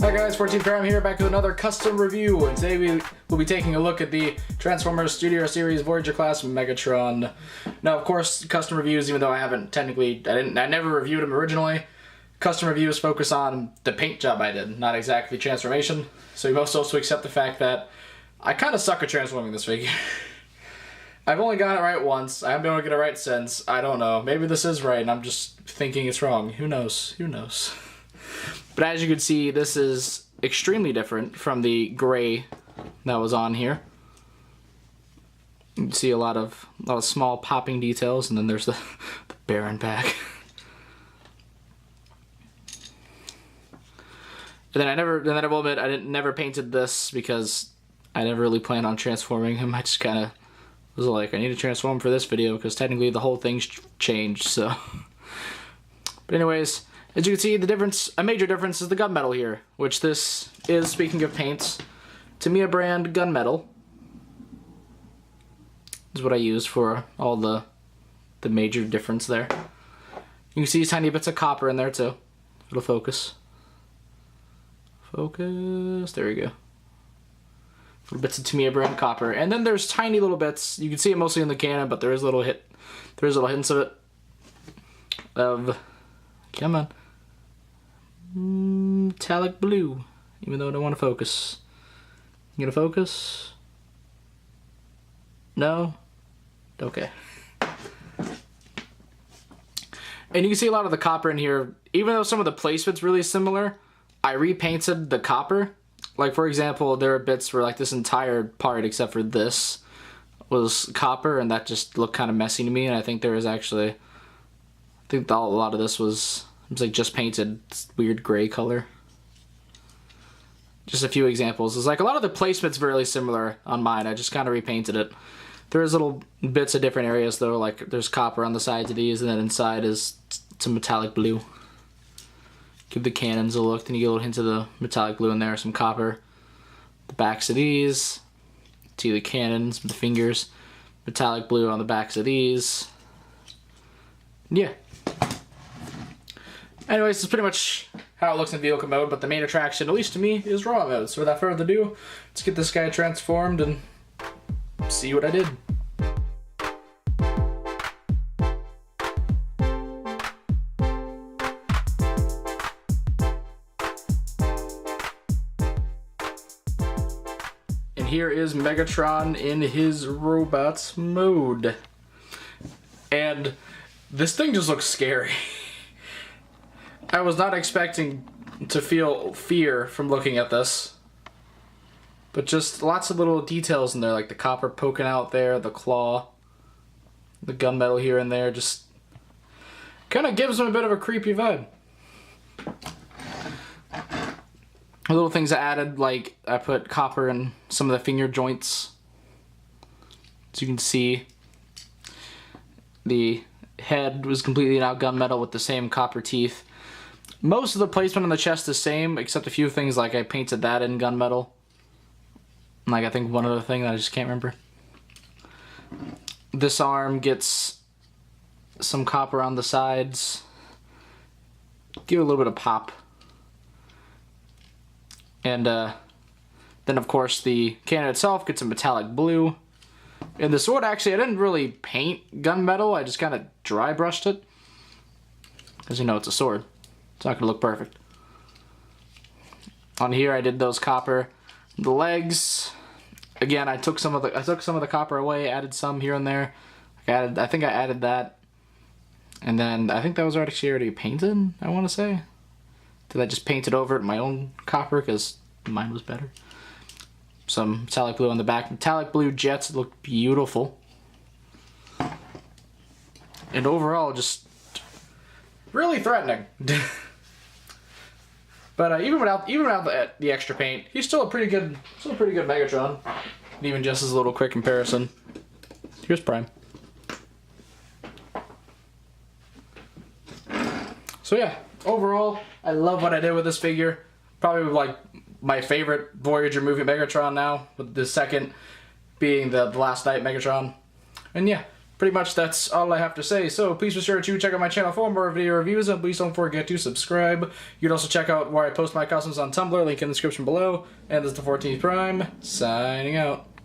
Hi guys, 14 Prime here, back with another custom review, and today we will be taking a look at the Transformers Studio Series Voyager class Megatron. Now, of course, custom reviews, even though I never reviewed them originally, custom reviews focus on the paint job I did, not exactly transformation. So you must also accept the fact that I kind of suck at transforming this figure. I've only got it right once. I haven't been able to get it right since. I don't know. Maybe this is right and I'm just thinking it's wrong. Who knows? Who knows? But as you can see, this is extremely different from the gray that was on here. You can see a lot of small popping details, and then there's the Baron pack. And then I will admit I never painted this because I never really planned on transforming him. I just kind of was like, I need to transform for this video because technically the whole thing's changed. So, but anyways. As you can see, a major difference is the gunmetal here, which this is, speaking of paints, Tamiya brand gunmetal. Is what I use for all the major difference there. You can see tiny bits of copper in there too. It'll focus. Focus, there we go. Little bits of Tamiya brand copper. And then there's tiny little bits, you can see it mostly in the cannon, but there's little hints of it. Come on. Metallic blue, even though I don't want to focus. You gonna focus? No? Okay. And you can see a lot of the copper in here. Even though some of the placement's really similar, I repainted the copper. Like, for example, there are bits where like this entire part, except for this, was copper, and that just looked kind of messy to me. And I think there was actually, a lot of this was like just painted weird gray color. Just a few examples. It's like a lot of the placement's very similar on mine. I just kind of repainted it. There's little bits of different areas though, like there's copper on the sides of these, and then inside is some metallic blue. Give the cannons a look, then you get a little hint of the metallic blue in there, some copper. The backs of these, see the cannons, the fingers, metallic blue on the backs of these. Yeah. Anyways, this is pretty much how it looks in vehicle mode, but the main attraction, at least to me, is raw mode. So without further ado, let's get this guy transformed and see what I did. And here is Megatron in his robot mode. And this thing just looks scary. I was not expecting to feel fear from looking at this. But just lots of little details in there, like the copper poking out there, the claw, the gunmetal here and there, just kind of gives him a bit of a creepy vibe. Little things I added, like I put copper in some of the finger joints. So you can see the head was completely now gunmetal with the same copper teeth. Most of the placement on the chest is the same, except a few things, like I painted that in gunmetal. Like I think one other thing that I just can't remember. This arm gets some copper on the sides. Give it a little bit of pop. And then of course the cannon itself gets a metallic blue. And the sword, actually, I didn't really paint gunmetal, I just kind of dry brushed it. Because you know it's a sword. It's not gonna look perfect. On here I did those copper. The legs, again, I took some of the copper away, added some here and there. I think I added that. And then I think that was already painted, I want to say. Did I just paint it over it my own copper because mine was better. Some metallic blue on the back. Metallic blue jets look beautiful. And overall, just really threatening. But even without the extra paint, he's still a pretty good Megatron. And even just as a little quick comparison, here's Prime. So yeah, overall, I love what I did with this figure. Probably like my favorite Voyager movie Megatron now, with the second being the Last Night Megatron. And yeah, pretty much that's all I have to say. So please be sure to check out my channel for more video reviews, and please don't forget to subscribe. You can also check out where I post my costumes on Tumblr, link in the description below. And this is the 14th Prime, signing out.